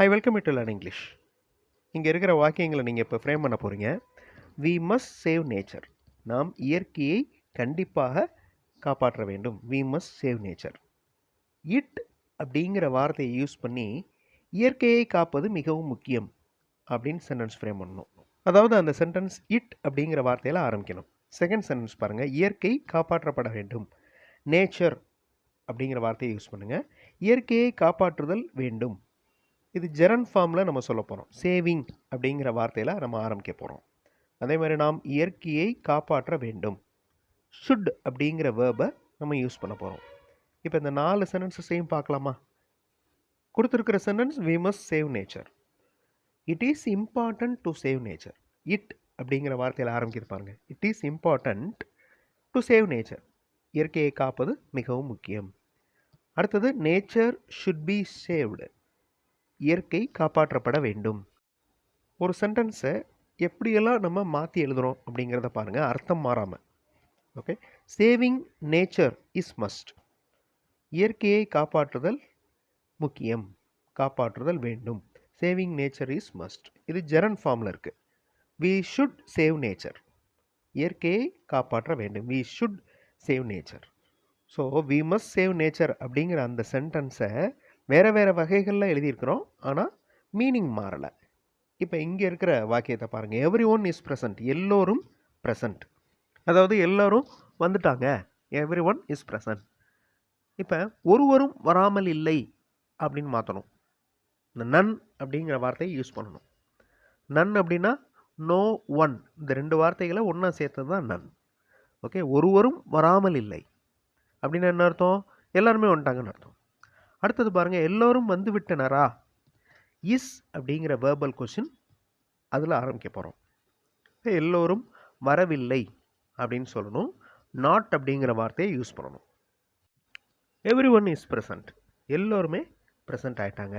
I welcome you to learn English. இங்கே இருக்கிற வாக்கியங்களை நீங்கள் இப்போ ஃப்ரேம் பண்ண போகிறீங்க. We must save nature. நாம் இயற்கையை கண்டிப்பாக காப்பாற்ற வேண்டும். We must save nature. It அப்படிங்கிற வார்த்தையை யூஸ் பண்ணி இயற்கையை காப்பது மிகவும் முக்கியம் அப்படின்னு சென்டென்ஸ் ஃப்ரேம் பண்ணணும். அதாவது அந்த சென்டென்ஸ் இட் அப்படிங்கிற வார்த்தையில் ஆரம்பிக்கணும். செகண்ட் சென்டென்ஸ் பாருங்கள், இயற்கை காப்பாற்றப்பட வேண்டும். நேச்சர் அப்படிங்கிற வார்த்தையை யூஸ் பண்ணுங்கள். இயற்கையை காப்பாற்றுதல் வேண்டும். இது ஜெரண்ட் ஃபார்மில் நம்ம சொல்ல போகிறோம். சேவிங் அப்படிங்கிற வார்த்தையில் நம்ம ஆரம்பிக்க போகிறோம். அதே மாதிரி நாம் இயற்கையை காப்பாற்ற வேண்டும். ஷுட் அப்படிங்கிற வேர்பை நம்ம யூஸ் பண்ண போகிறோம். இப்போ இந்த 4 சென்டென்ஸஸையும் பார்க்கலாமா? கொடுத்துருக்கிற sentence we must save nature. It is important to save nature. It அப்படிங்கிற வார்த்தையில் ஆரம்பிக்கிறது பாருங்க. It is important to save nature. இயற்கையை காப்பது மிகவும் முக்கியம். அடுத்தது நேச்சர் ஷுட் பி சேவ்டு. இயற்கை காப்பாற்றப்பட வேண்டும். ஒரு சென்டென்ஸை எப்படியெல்லாம் நம்ம மாற்றி எழுதுகிறோம் அப்படிங்கிறத பாருங்கள், அர்த்தம் மாறாமல். Okay, saving nature is must. இயற்கையை காப்பாற்றுதல் முக்கியம், காப்பாற்றுதல் வேண்டும். Saving nature is must. இது ஜெரண்ட் ஃபார்மில் இருக்குது. We should save nature. இயற்கையை காப்பாற்ற வேண்டும். We should save nature. So we must save nature அப்படிங்கிற அந்த சென்டென்ஸை வேறு வேறு வகைகளில் எழுதியிருக்கிறோம், ஆனால் மீனிங் மாறலை. இப்போ இங்கே இருக்கிற வாக்கியத்தை பாருங்கள். Every one is present. எல்லோரும் ப்ரெசன்ட். அதாவது எல்லோரும் வந்துட்டாங்க. Every one is present. இப்போ ஒருவரும் வராமல் இல்லை அப்படின்னு மாற்றணும். இந்த நன் அப்படிங்கிற வார்த்தையை யூஸ் பண்ணணும். நன் அப்படின்னா நோ ஒன். இந்த 2 வார்த்தைகளை ஒன்றா சேர்த்தது தான் நன். ஓகே, ஒருவரும் வராமல் இல்லை அப்படின்னு என்ன அர்த்தம்? எல்லாருமே வந்துட்டாங்கன்னு அர்த்தம். அடுத்தது பாருங்கள், எல்லோரும் வந்து விட்டனரா. இஸ் அப்படிங்கிற வேர்பல் கொஷின் அதில் ஆரம்பிக்க போகிறோம். எல்லோரும் வரவில்லை அப்படின்னு சொல்லணும். நாட் அப்படிங்கிற வார்த்தையை யூஸ் பண்ணணும். Every one is present. எல்லோருமே ப்ரெசன்ட் ஆகிட்டாங்க.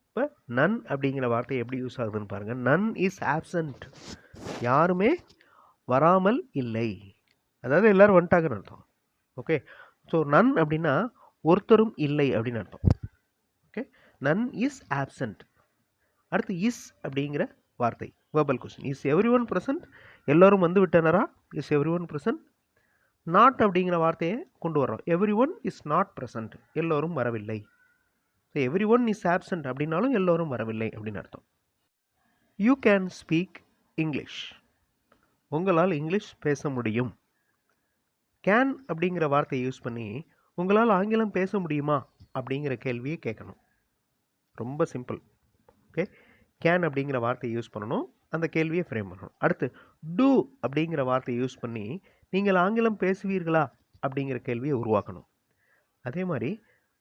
இப்போ நன் அப்படிங்கிற வார்த்தை எப்படி யூஸ் ஆகுதுன்னு பாருங்கள். None is absent. யாருமே வராமல் இல்லை. அதாவது எல்லோரும் வந்துட்டாங்கன்னு அர்த்தம். ஓகே, ஸோ நன் அப்படின்னா ஒருத்தரும் இல்லை அப்படின்னு அர்த்தம். Okay, none is absent. அடுத்து இஸ் அப்படிங்கிற வார்த்தை verbal question. Is every one present. எல்லோரும் வந்து விட்டனரா. Is every one present. Not அப்படிங்கிற வார்த்தையை கொண்டு வரோம். Every one is not present. எல்லோரும் வரவில்லை. So every one is absent அப்படின்னாலும் எல்லோரும் வரவில்லை அப்படின்னு அர்த்தம். You can speak English. உங்களால் இங்கிலீஷ் பேச முடியும். கேன் அப்படிங்கிற வார்த்தையை யூஸ் பண்ணி உங்களால் ஆங்கிலம் பேச முடியுமா அப்படிங்கிற கேள்வியை கேட்கணும். ரொம்ப சிம்பிள். ஓகே, கேன் அப்படிங்கிற வார்த்தையை யூஸ் பண்ணணும், அந்த கேள்வியை ஃப்ரேம் பண்ணணும். அடுத்து டூ அப்படிங்கிற வார்த்தையை யூஸ் பண்ணி நீங்கள் ஆங்கிலம் பேசுவீர்களா அப்படிங்கிற கேள்வியை உருவாக்கணும். அதே மாதிரி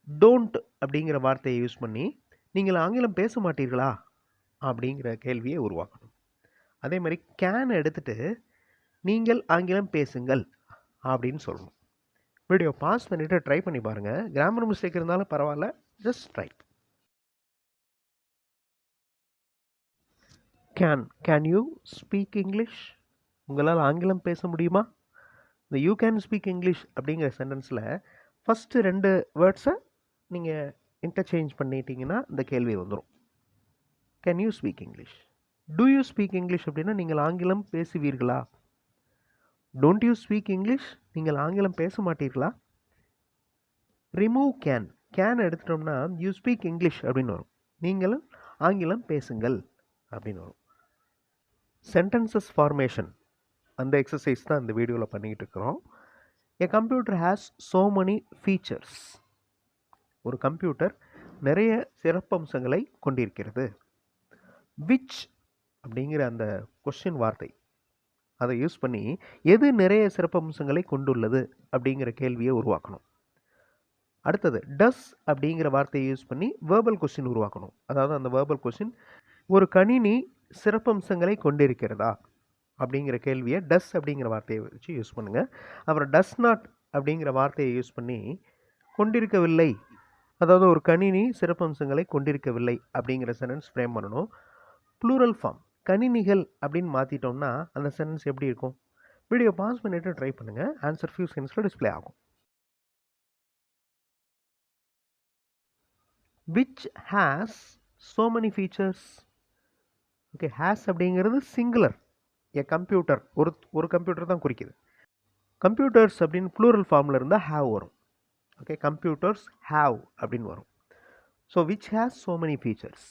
டோன்ட் அப்படிங்கிற வார்த்தையை யூஸ் பண்ணி நீங்கள் ஆங்கிலம் பேச மாட்டீர்களா அப்படிங்கிற கேள்வியை உருவாக்கணும். அதே மாதிரி கேன் எடுத்துகிட்டு நீங்கள் ஆங்கிலம் பேசுங்கள் அப்படின்னு சொல்லணும். வீடியோ பாஸ் பண்ணிவிட்டு ட்ரை பண்ணி பாருங்கள். கிராமர் மிஸ்டேக் இருந்தாலும் பரவாயில்ல, just try. Can you speak English. உங்களால் ஆங்கிலம் பேச முடியுமா. இந்த யூ கேன் ஸ்பீக் இங்கிலீஷ் அப்படிங்கிற சென்டென்ஸில் ஃபஸ்ட்டு 2 வேர்ட்ஸை நீங்கள் இன்டர்சேஞ்ச் பண்ணிட்டீங்கன்னா இந்த கேள்வி வந்துடும். Can you speak English. Do you speak English அப்படின்னா நீங்கள் ஆங்கிலம் பேசுவீர்களா. டோன்ட் யூ ஸ்பீக் இங்கிலீஷ், நீங்கள் ஆங்கிலம் பேச மாட்டீர்களா. ரிமூவ் கேன் எடுத்துட்டோம்னா யூ ஸ்பீக் இங்கிலீஷ் அப்படின்னு வரும். நீங்களும் ஆங்கிலம் பேசுங்கள் அப்படின்னு வரும். சென்டென்சஸ் ஃபார்மேஷன் அந்த எக்ஸசைஸ் தான் இந்த வீடியோவில் பண்ணிக்கிட்டு இருக்கிறோம். எ computer has so many features. ஒரு கம்ப்யூட்டர் நிறைய சிறப்பம்சங்களை கொண்டிருக்கிறது. விச் அப்படிங்கிற அந்த கொஸ்டின் வார்த்தை அதை யூஸ் பண்ணி எது நிறைய சிறப்பம்சங்களை கொண்டுள்ளது அப்படிங்கிற கேள்வியை உருவாக்கணும். அடுத்தது டஸ் அப்படிங்கிற வார்த்தையை யூஸ் பண்ணி வேர்பல் கொஸ்டின் உருவாக்கணும். அதாவது அந்த வேர்பல் கொஸ்டின் ஒரு கணினி சிறப்பம்சங்களை கொண்டிருக்கிறதா அப்படிங்கிற கேள்வியை டஸ் அப்படிங்கிற வார்த்தையை வச்சு யூஸ் பண்ணுங்கள். அப்புறம் டஸ் நாட் அப்படிங்கிற வார்த்தையை யூஸ் பண்ணி கொண்டிருக்கவில்லை, அதாவது ஒரு கணினி சிறப்பம்சங்களை கொண்டிருக்கவில்லை அப்படிங்கிற சென்டென்ஸ் ஃப்ரேம் பண்ணணும். ப்ளூரல் ஃபார்ம் கணினிகள் அப்படின்னு மாற்றிட்டோம்னா அந்த சென்டென்ஸ் எப்படி இருக்கும்? வீடியோ பாஸ் பண்ணிவிட்டு ட்ரை பண்ணுங்கள். ஆன்சர் ஃபியூ செகண்ட்ஸில் டிஸ்பிளே ஆகும். which has so many features. Okay, has அப்படிங்கிறது சிங்குலர். எ கம்ப்யூட்டர், ஒரு கம்ப்யூட்டர் தான் குறிக்குது. கம்ப்யூட்டர்ஸ் அப்படின்னு ப்ளூரல் ஃபார்மில் இருந்தால் ஹாவ் வரும். ஓகே, கம்ப்யூட்டர்ஸ் ஹாவ் அப்படின்னு வரும். So which has so many features.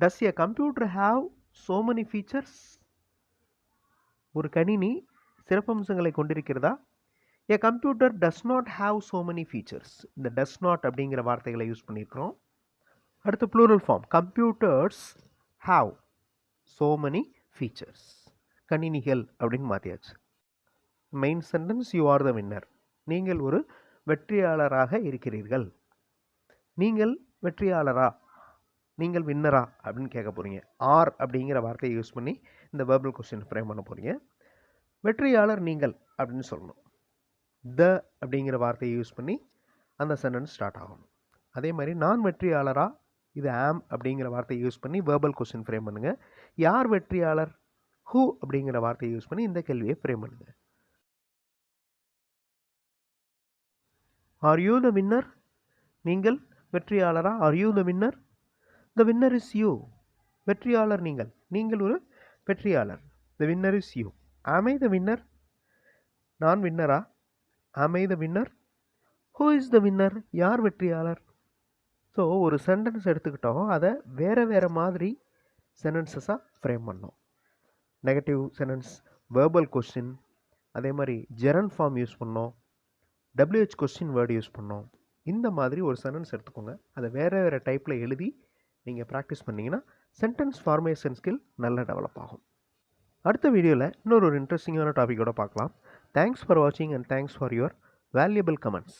does a computer have so many features? ஒரு கணினி சிறப்பம்சங்களை கொண்டிருக்கிறதா? a computer does not have so many features. இந்த does not அப்படிங்கிற வார்த்தைகளை யூஸ் பண்ணியிருக்கிறோம். அடுத்து plural form, computers have so many features. கணினிகள் அப்படின்னு மாற்றியாச்சு. Main sentence, you are the winner. நீங்கள் ஒரு வெற்றியாளராக இருக்கிறீர்கள். நீங்கள் வெற்றியாளரா, நீங்கள் வின்னரா அப்படின்னு கேட்க போகிறீங்க. ஆர் அப்படிங்கிற வார்த்தையை யூஸ் பண்ணி இந்த வெர்பல் கொஸ்டின் ஃப்ரேம் பண்ண போகிறீங்க. வெற்றியாளர் நீங்கள் அப்படின்னு சொல்லணும். த அப்படிங்கிற வார்த்தையை யூஸ் பண்ணி அந்த சென்டென்ஸ் ஸ்டார்ட் ஆகணும். அதே மாதிரி நான் வெற்றியாளரா, இது ஆம் அப்படிங்கிற வார்த்தையை யூஸ் பண்ணி வெர்பல் கொஸ்டின் ஃப்ரேம் பண்ணுங்கள். யார் வெற்றியாளர், ஹூ அப்படிங்கிற வார்த்தையை யூஸ் பண்ணி இந்த கேள்வியை ஃப்ரேம் பண்ணுங்கள். ஆர் யூ த வின்னர், நீங்கள் வெற்றியாளரா? Are you the winner? The winner is you. வெற்றியாளர் நீங்கள், நீங்கள் ஒரு வெற்றியாளர். The winner is you. Am I the winner, நான் வின்னரா? Am I the winner? Who is the winner, யார் வெற்றியாளர்? ஸோ ஒரு சென்டென்ஸ் எடுத்துக்கிட்டோம், அதை வேறு வேறு மாதிரி சென்டென்சஸாக ஃப்ரேம் பண்ணோம். நெகட்டிவ் சென்டென்ஸ், வேர்பல் கொஸ்டின், அதே மாதிரி ஜெரண்ட் ஃபார்ம் யூஸ் பண்ணோம், WH கொஸ்டின் வேர்டு யூஸ் பண்ணோம். இந்த மாதிரி ஒரு சென்டென்ஸ் எடுத்துக்கோங்க, அதை வேறு வேறு டைப்பில் எழுதி நீங்கள் ப்ராக்டிஸ் பண்ணிங்கன்னா சென்டென்ஸ் ஃபார்மேஷன் ஸ்கில் நல்லா டெவலப் ஆகும். அடுத்த வீடியோவில் இன்னொரு இன்ட்ரெஸ்டிங்கான டாப்பிக்கோடு பார்க்கலாம். தேங்க்ஸ் ஃபார் வாட்சிங் and thanks for your valuable comments.